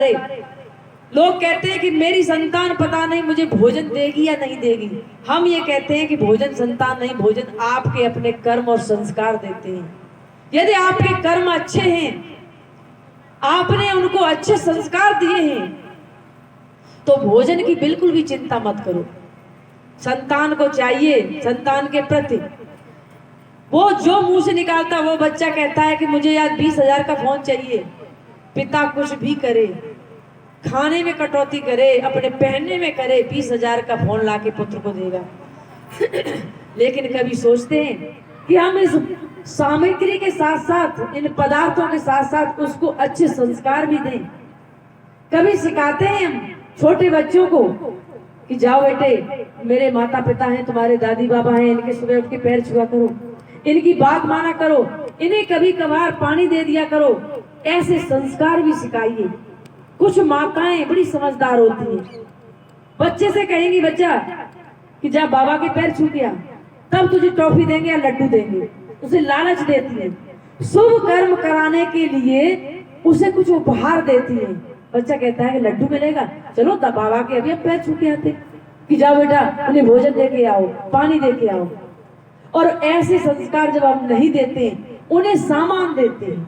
लोग कहते हैं कि मेरी संतान पता नहीं मुझे भोजन देगी या नहीं देगी। हम ये कहते हैं कि भोजन संतान नहीं, भोजन आपके अपने कर्म और संस्कार देते हैं। यदि आपके कर्म अच्छे हैं, आपने उनको अच्छे संस्कार दिए हैं, तो भोजन की बिल्कुल भी चिंता मत करो। संतान को चाहिए, संतान के प्रति वो जो मुंह से निकालता वो बच्चा कहता है कि मुझे यार 20,000 का फोन चाहिए। पिता कुछ भी करे, खाने में कटौती करे, अपने पहनने में करे, 20,000 का फोन लाके पुत्र को देगा। लेकिन कभी सोचते हैं कि हम इस सामग्री के साथ साथ, इन पदार्थों के साथ साथ उसको अच्छे संस्कार भी दें। कभी सिखाते हैं हम छोटे बच्चों को कि जाओ बेटे, मेरे माता पिता हैं, तुम्हारे दादी बाबा हैं, इनके सुबह उठ के पैर छुआ करो, इनकी बात माना करो, इन्हें कभी कभार पानी दे दिया करो। ऐसे संस्कार भी सिखाइए। कुछ माताएं बड़ी समझदार होती हैं, बच्चे से कहेंगी बच्चा कि जा बाबा के पैर छू गया तब तुझे टॉफी देंगे या लड्डू देंगे, उसे लालच देती है। शुभ कर्म कराने के लिए उसे कुछ उपहार देती है। बच्चा कहता है कि लड्डू मिलेगा, चलो तब बाबा के अभी पैर छू के आते, कि जाओ बेटा उन्हें भोजन दे के आओ, पानी दे के आओ। और ऐसे संस्कार जब हम नहीं देते, उन्हें सामान देते हैं,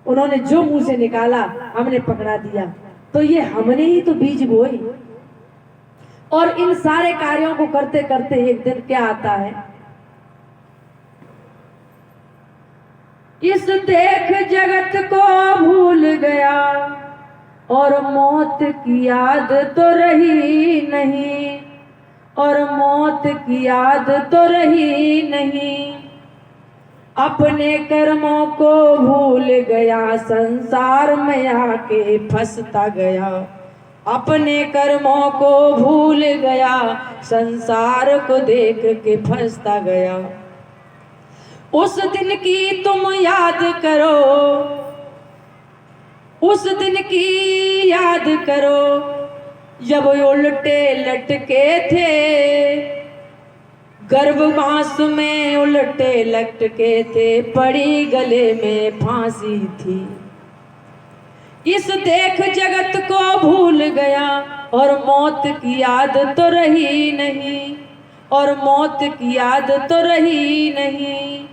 उन्होंने जो मुंह से निकाला हमने पकड़ा दिया, तो ये हमने ही तो बीज बोए। और इन सारे कार्यों को करते करते एक दिन क्या आता है, इस देख जगत को भूल गया और मौत की याद तो रही नहीं, और मौत की याद तो रही नहीं। अपने कर्मों को भूल गया, संसार में आके फंसता गया। अपने कर्मों को भूल गया, संसार को देख के फंसता गया। उस दिन की तुम याद करो, उस दिन की याद करो, जब उल्टे लटके थे, गर्भवास में उल्टे लटके थे, पड़ी गले में फांसी थी। इस देख जगत को भूल गया और मौत की याद तो रही नहीं, और मौत की याद तो रही नहीं।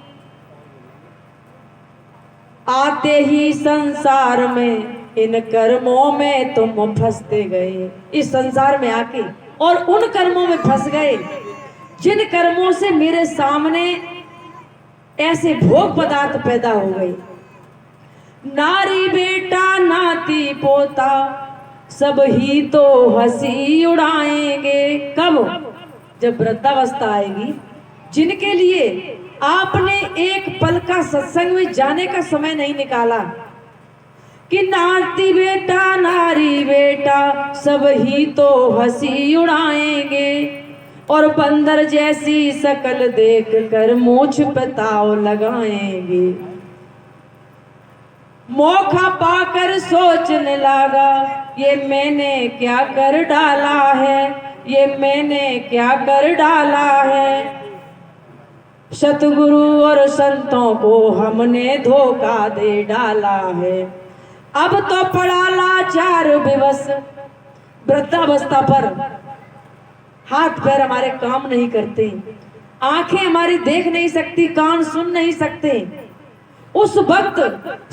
आते ही संसार में इन कर्मों में तुम फंसते गए। इस संसार में आके और उन कर्मों में फंस गए जिन कर्मों से मेरे सामने ऐसे भोग पदार्थ पैदा हो गए। नारी बेटा नाती पोता सब ही तो हंसी उड़ाएंगे। कब? जब वृद्धावस्था आएगी। जिनके लिए आपने एक पल का सत्संग में जाने का समय नहीं निकाला, कि नाती बेटा नारी बेटा सब ही तो हंसी उड़ाएंगे, और बंदर जैसी शकल देख कर मूछ पे ताव लगाएंगे। मौका पाकर सोचने लगा, ये मैंने क्या कर डाला है, ये मैंने क्या कर डाला है। सतगुरु और संतों को हमने धोखा दे डाला है। अब तो पड़ा लाचार विवश, वृद्धावस्था पर हाथ पैर हमारे काम नहीं करते, आंखें हमारी देख नहीं सकती, कान सुन नहीं सकते। उस वक्त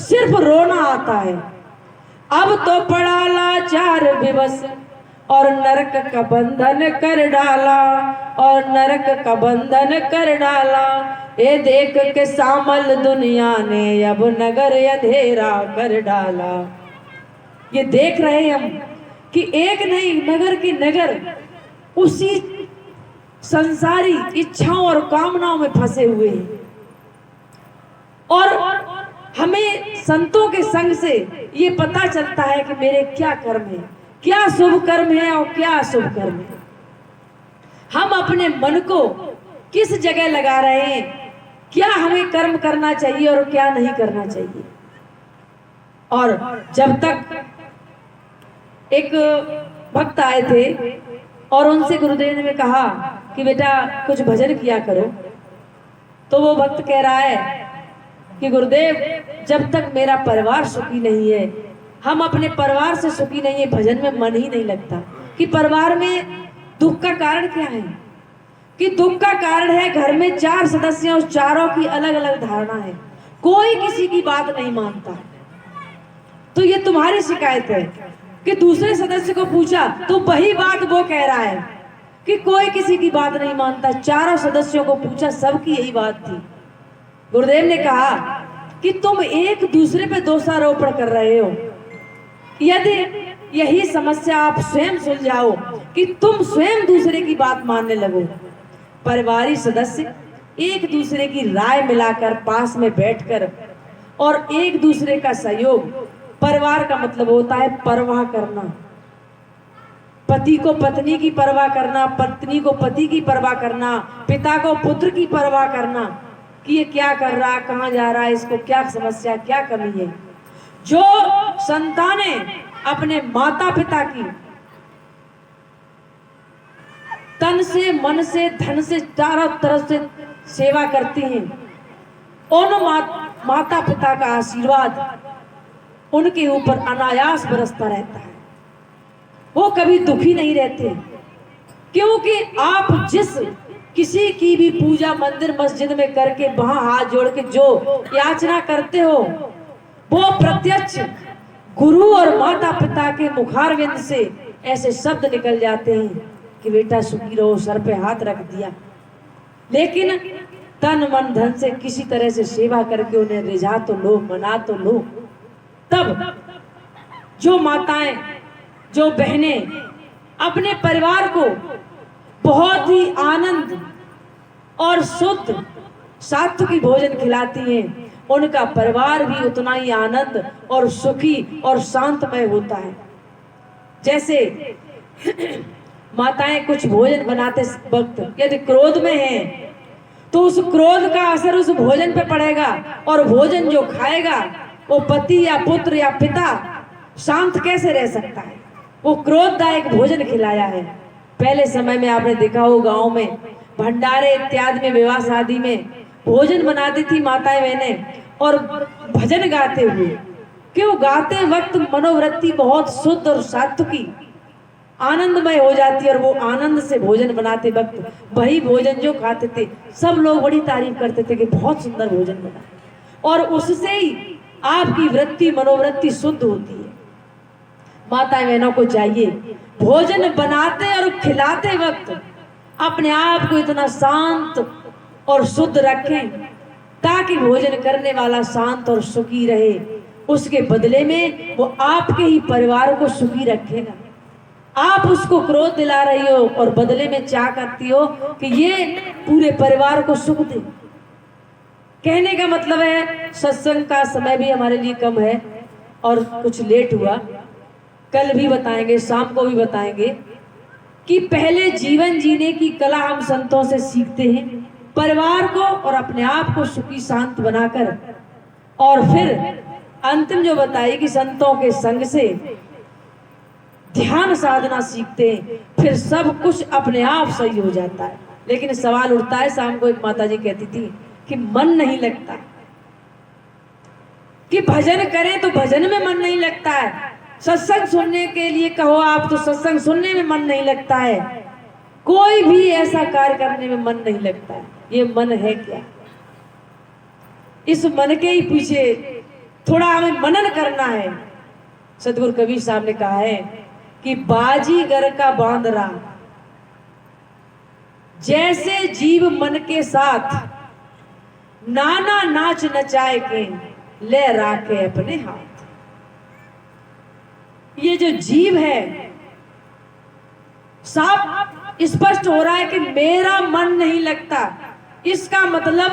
सिर्फ रोना आता है। अब तो पड़ा लाचार विवश, और नरक का बंधन कर डाला, और नरक का बंधन कर डाला। ये देख के सामल दुनिया ने अब नगर अंधेरा कर डाला। ये देख रहे हम कि एक नहीं नगर की नगर उसी संसारी इच्छाओं और कामनाओं में फंसे हुए हैं। और हमें संतों के संग से ये पता चलता है कि मेरे क्या कर्म है, क्या शुभ कर्म है और क्या अशुभ कर्म है। हम अपने मन को किस जगह लगा रहे हैं, क्या हमें कर्म करना चाहिए और क्या नहीं करना चाहिए। और जब तक एक भक्त आए थे और उनसे गुरुदेव ने कहा कि बेटा कुछ भजन किया करो, तो वो भक्त कह रहा है कि गुरुदेव जब तक मेरा परिवार सुखी नहीं है हम अपने परिवार से सुखी नहीं है, भजन में मन ही नहीं लगता। कि परिवार में दुख का कारण क्या है? कि दुख का कारण है घर में 4 सदस्य, उस चारों की अलग अलग धारणा है, कोई किसी की बात नहीं मानता। तो ये तुम्हारी शिकायत है कि दूसरे सदस्य को पूछा तो वही बात वो कह रहा है कि कोई किसी की बात नहीं मानता। चारों सदस्यों को पूछा, सबकी यही बात थी। गुरुदेव ने कहा कि तुम एक दूसरे पे दोषारोपण कर रहे हो। यदि यही समस्या आप स्वयं सुलझाओ कि तुम स्वयं दूसरे की बात मानने लगो। परिवारी सदस्य एक दूसरे की राय मिलाकर पास में बैठकर और एक दूसरे का सहयोग, परिवार का मतलब होता है परवाह करना। पति को पत्नी की परवाह करना, पत्नी को पति की परवाह करना, पिता को पुत्र की परवाह करना कि ये क्या कर रहा, कहाँ जा रहा है, इसको क्या समस्या, क्या कमी है। जो संतानें अपने माता पिता की तन से, मन से, धन से, चारों तरफ से सेवा करती हैं, उन माता पिता का आशीर्वाद उनके ऊपर अनायास बरसता रहता है। वो कभी दुखी नहीं रहते, क्योंकि आप जिस किसी की भी पूजा मंदिर मस्जिद में करके वहां हाथ जोड़ के जो याचना करते हो, वो प्रत्यक्ष गुरु और माता पिता के मुखारविंद से ऐसे शब्द निकल जाते हैं कि बेटा सुखी रहो, सर पे हाथ रख दिया। लेकिन तन मन धन से किसी तरह से सेवा करके उन्हें रिझा तो लो, मना तो लो। तब जो माताएं, जो बहनें अपने परिवार को बहुत ही आनंद और शुद्ध सात्विक भोजन खिलाती हैं, उनका परिवार भी उतना ही आनंद और सुखी और शांतमय होता है। जैसे माताएं कुछ भोजन बनाते वक्त यदि क्रोध में हैं, तो उस क्रोध का असर उस भोजन पे पड़ेगा, और भोजन जो खाएगा वो पति या पुत्र या पिता शांत कैसे रह सकता है? वो क्रोधदायक भोजन खिलाया है। पहले समय में आपने देखा हो, गांव में भंडारे इत्यादि में, विवाह शादी में भोजन बनाती थी माताएं बहनें, और भजन गाते हुए, क्यों गाते वक्त मनोवृत्ति बहुत शुद्ध और सात्विकी आनंदमय हो जाती है। और वो आनंद से भोजन बनाते वक्त वही भोजन जो खाते थे, सब लोग बड़ी तारीफ करते थे कि बहुत सुंदर भोजन बना, और उससे ही आपकी वृत्ति, मनोवृत्ति शुद्ध होती है। माता बहनों को चाहिए भोजन बनाते और खिलाते वक्त अपने आप को इतना शांत और शुद्ध रखें ताकि भोजन करने वाला शांत और सुखी रहे। उसके बदले में वो आपके ही परिवार को सुखी रखेगा। आप उसको क्रोध दिला रही हो और बदले में चाह करती हो कि ये पूरे परिवार को सुख दे। कहने का मतलब है, सत्संग का समय भी हमारे लिए कम है और कुछ लेट हुआ, कल भी बताएंगे, शाम को भी बताएंगे कि पहले जीवन जीने की कला हम संतों से सीखते हैं, परिवार को और अपने आप को सुखी शांत बनाकर, और फिर अंतिम जो बताई कि संतों के संग से ध्यान साधना सीखते हैं, फिर सब कुछ अपने आप सही हो जाता है। लेकिन सवाल उठता है, शाम को एक माताजी कहती थी कि मन नहीं लगता, कि भजन करें तो भजन में मन नहीं लगता है, सत्संग सुनने के लिए कहो आप तो सत्संग सुनने में मन नहीं लगता है, कोई भी ऐसा कार्य करने में मन नहीं लगता है। ये मन है क्या? इस मन के ही पीछे थोड़ा हमें मनन करना है। सतगुरु कबीर साहब ने कहा है कि बाजीगर का बांदरा जैसे जीव मन के साथ नाना नाच नचाए के ले राखे अपने हाथ। ये जो जीव है, साफ स्पष्ट हो रहा है कि मेरा मन नहीं लगता, इसका मतलब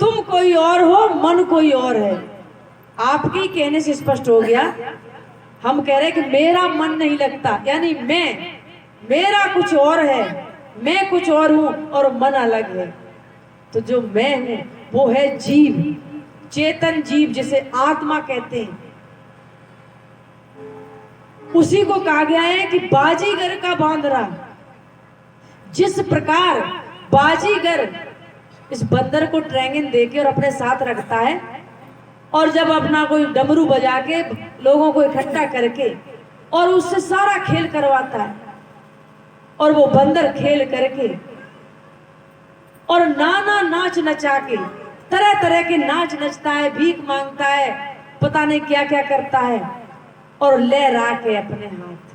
तुम कोई और हो, मन कोई और है। आपके कहने से स्पष्ट हो गया। हम कह रहे हैं कि मेरा मन नहीं लगता, यानी मेरा कुछ और है, मैं कुछ और हूं और मन अलग है। तो जो मैं हूं वो है जीव, चेतन जीव, जिसे आत्मा कहते हैं। उसी को कहा गया है कि बाजीगर का बांदरा। जिस प्रकार बाजीगर इस बंदर को ट्रैंगन देके और अपने साथ रखता है, और जब अपना कोई डमरू बजा के लोगों को इकट्ठा करके और उससे सारा खेल करवाता है, और वो बंदर खेल करके और नाना नाच नचा के तरह तरह के नाच नचता है, भीख मांगता है, पता नहीं क्या क्या करता है, और ले रा के अपने हाथ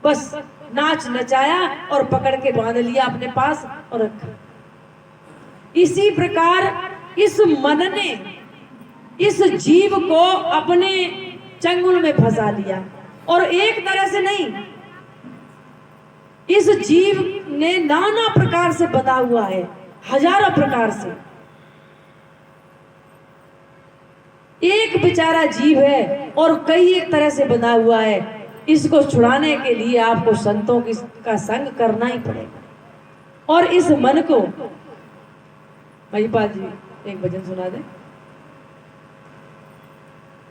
बस नाच नचाया और पकड़ के बांध लिया अपने पास और रखा। इसी प्रकार इस मन ने इस जीव को अपने चंगुल में फंसा लिया, और एक तरह से नहीं, इस जीव ने नाना प्रकार से बना हुआ है, हजारों प्रकार से। एक बेचारा जीव है और कई एक तरह से बना हुआ है। इसको छुड़ाने के लिए आपको संतों का संग करना ही पड़ेगा। और इस मन को, महिपाल जी एक भजन सुना दे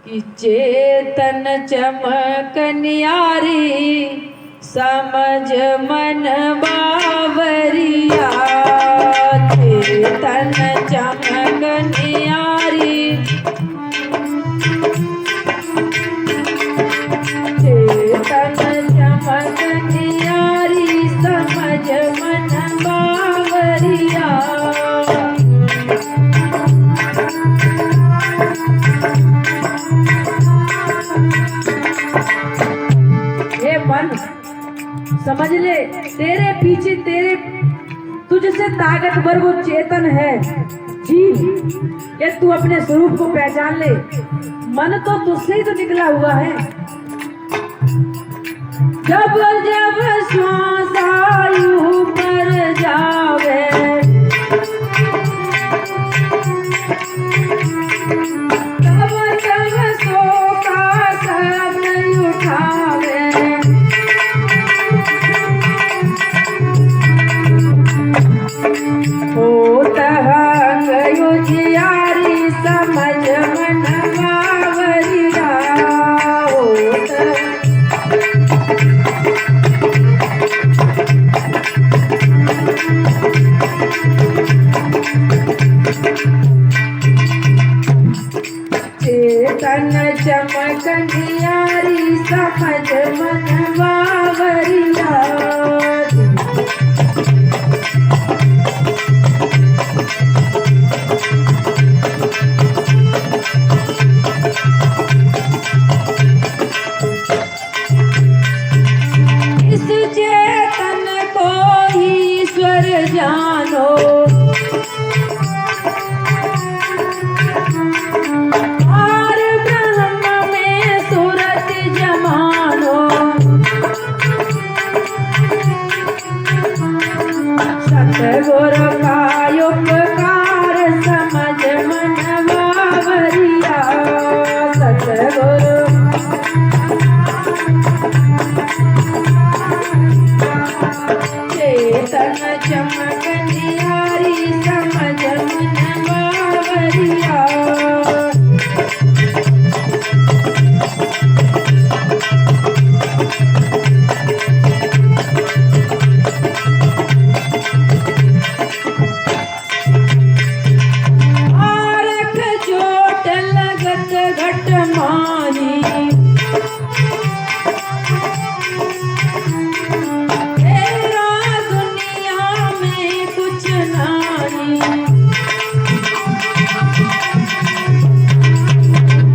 कि चेतन चमक न्यारी समझ मन बावरिया, चेतन चमक न्यारी, चेतन चमक न्यारी समझ मन बावरिया। हे मन, समझ ले, तेरे पीछे तेरे तुझसे ताकतवर वो चेतन है जीव। ये तू अपने स्वरूप को पहचान ले। मन तो तुझसे ही तो निकला हुआ है। जब जब श्वास आयु पर जावे, तब तब शोका शब्द उठावे। होत हंग युजियारी समझ मन बावरिया, होत चेतन चमक न्यारी समझ मन बावरिया। इस चेतन को ईश्वर जानो, और ब्रह्म में सूरत जमानो। सतगुरु का उपकार समझ मन बावरिया, सतगुरु चेतन चमक न्यारी समझ मन बावरिया। आरख चोट लगत घट माही, तेरा दुनिया में कुछ नहीं।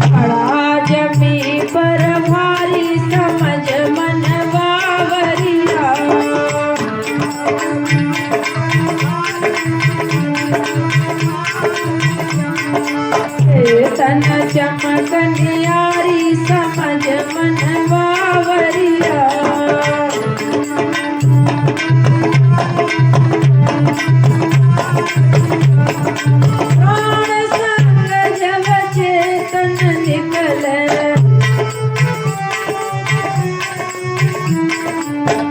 पड़ा जमी पर भारी समझ मन बावरिया। चेतन चमक न्यारी समझ मन बावरिया। प्राण संग जब चेतन निकले,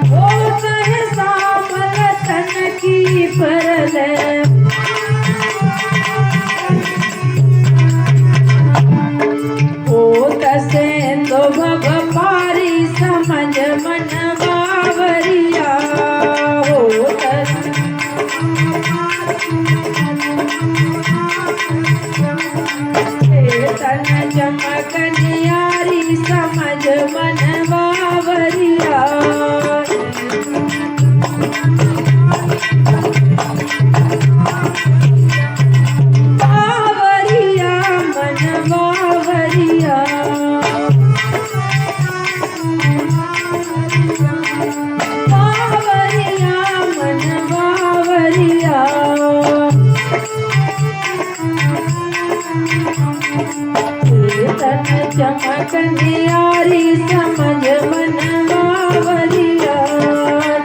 होत है सामल तन की परले। होत सेंदो भव पारी समझ मन बावरिया, होत चेतन चमक न्यारी समझ मन बावरिया। बावरिया मन बावरिया। बावरिया मन बावरिया। चेतन चमक न्यारी समझ मन बावरिया।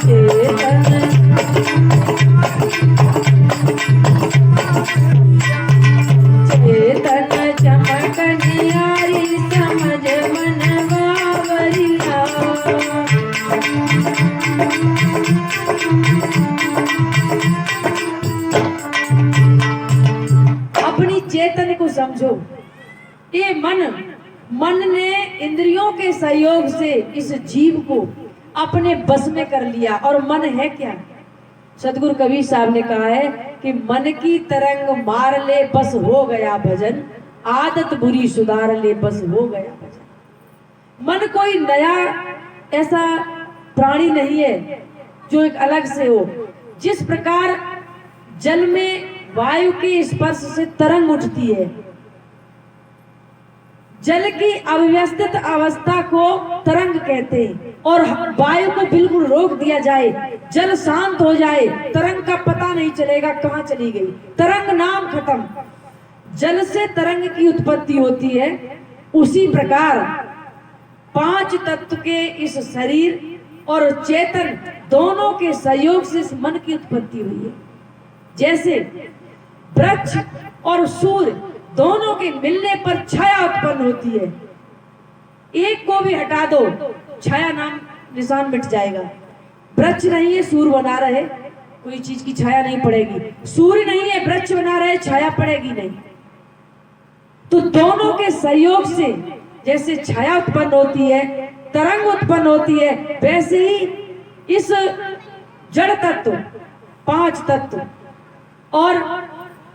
चेतन चमक न्यारी समझ मन बावरिया। अपनी चेतन को समझो। ये मन ने इंद्रियों के सहयोग से इस जीव को अपने बस में कर लिया। और मन है क्या? सतगुरु कबीर साहब ने कहा है कि मन की तरंग मार ले बस हो गया भजन, आदत बुरी सुधार ले बस हो गया भजन। मन कोई नया ऐसा प्राणी नहीं है जो एक अलग से हो। जिस प्रकार जल में वायु के स्पर्श से तरंग उठती है, जल की अव्यवस्थित अवस्था को तरंग कहते हैं। और वायु को बिल्कुल रोक दिया जाए, जल शांत हो जाए, तरंग का पता नहीं चलेगा कहाँ चली गई, तरंग नाम खत्म। जल से तरंग की उत्पत्ति होती है। उसी प्रकार पांच तत्व के इस शरीर और चेतन दोनों के सहयोग से इस मन की उत्पत्ति हुई है। जैसे वृक्ष और सूर्य दोनों के मिलने पर छाया उत्पन्न होती है। एक को भी हटा दो, छाया नाम निशान मिट जाएगा। वृक्ष नहीं है, सूर्य बना रहे, कोई चीज की छाया नहीं पड़ेगी। सूर्य नहीं है, वृक्ष बना रहे, छाया पड़ेगी नहीं। तो दोनों के सहयोग से जैसे छाया उत्पन्न होती है, तरंग उत्पन्न होती है, वैसे ही इस जड़ तत्व, पांच तत्व और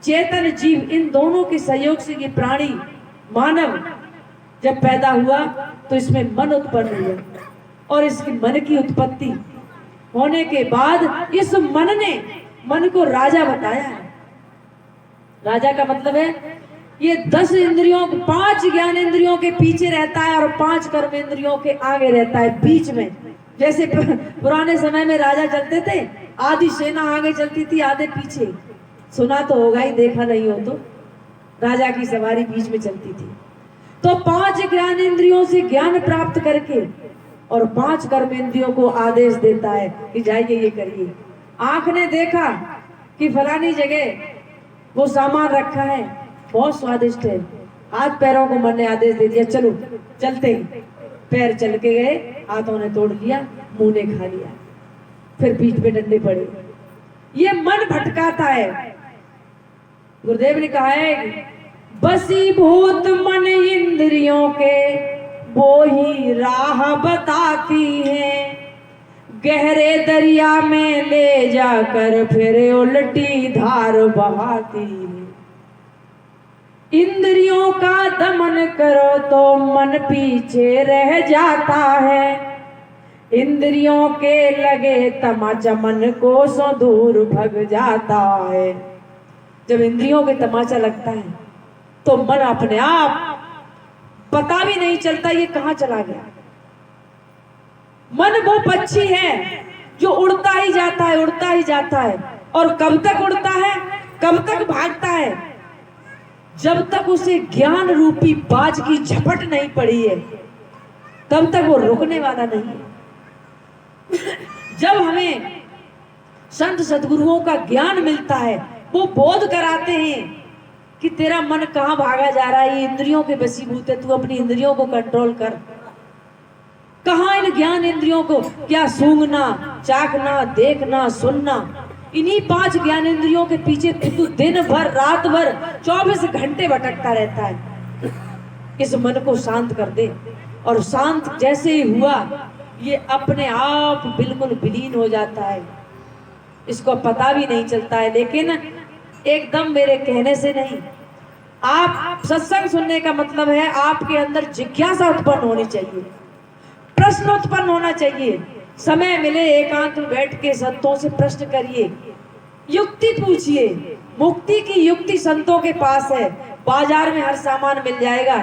चेतन जीव, इन दोनों के सहयोग से ये प्राणी मानव जब पैदा हुआ तो इसमें मन उत्पन्न हुआ। और इसकी मन की उत्पत्ति होने के बाद इस मन ने मन को राजा बताया है। राजा का मतलब है ये 10 इंद्रियों, 5 ज्ञान इंद्रियों के पीछे रहता है और 5 कर्म इंद्रियों के आगे रहता है, बीच में। जैसे पुराने समय में राजा चलते थे, आधी सेना आगे चलती थी, आधे पीछे। सुना तो होगा ही, देखा नहीं हो तो। राजा की सवारी बीच में चलती थी। तो 5 ज्ञान इंद्रियों से ज्ञान प्राप्त करके और 5 कर्म इंद्रियों को आदेश देता है कि जाइए ये करिए। आंख ने देखा कि फलानी जगह वो सामान रखा है, बहुत स्वादिष्ट है, हाथ पैरों को मन ने आदेश दे दिया, चलो चलते हैं। पैर चल के गए, हाथों ने तोड़ लिया, मुंह ने खा लिया, फिर पीठ पे डंडे पड़े। ये मन भटकाता है। गुरुदेव ने कहा है बसीभूत मन इंद्रियों के वो ही राह बताती है, गहरे दरिया में ले जाकर फिर उल्टी धार बहाती है। इंद्रियों का दमन करो तो मन पीछे रह जाता है, इंद्रियों के लगे तमाचा मन को सो दूर भग जाता है। जब इंद्रियों के तमाचा लगता है तो मन अपने आप पता भी नहीं चलता ये कहां चला गया। मन वो पक्षी है जो उड़ता ही जाता है, उड़ता ही जाता है। और कब तक उड़ता है, कब तक भागता है? जब तक उसे ज्ञान रूपी बाज की झपट नहीं पड़ी है तब तक वो रुकने वाला नहीं है। जब हमें संत सद्गुरुओं का ज्ञान मिलता है, वो बोध कराते हैं कि तेरा मन कहाँ भागा जा रहा है, ये इंद्रियों के वशीभूत है, तू अपनी इंद्रियों को कंट्रोल कर। कहाँ इन ज्ञान इंद्रियों को, क्या सूंघना, चाखना, देखना, सुनना, इन्हीं 5 ज्ञान इंद्रियों के पीछे तू दिन भर रात भर 24 घंटे भटकता रहता है। इस मन को शांत कर दे। और शांत जैसे ही हुआ ये अपने आप बिल्कुल विलीन हो जाता है, इसको पता भी नहीं चलता है। लेकिन एकदम मेरे कहने से नहीं, आप सत्संग सुनने का मतलब है आपके अंदर जिज्ञासा उत्पन्न होनी चाहिए, प्रश्न उत्पन्न होना चाहिए। समय मिले एकांत में बैठ के संतों से प्रश्न करिए, युक्ति पूछिए। मुक्ति की युक्ति संतों के पास है, बाजार में हर सामान मिल जाएगा,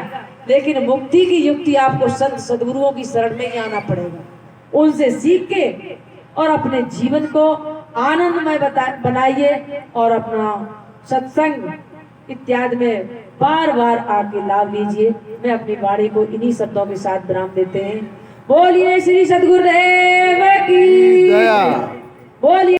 लेकिन मुक्ति की युक्ति आपको संत सद्गुरुओं की शरण में ही आना पड़ेगा। उनसे सीख के और अपने जीवन को आनंदमय बनाइए और अपना सत्संग इत्यादि में बार बार आके लाभ लीजिए। मैं अपनी वाणी को इन्हीं शब्दों के साथ विराम देते हैं। बोलिए श्री सद्गुरुदेव की जय। बोलिए।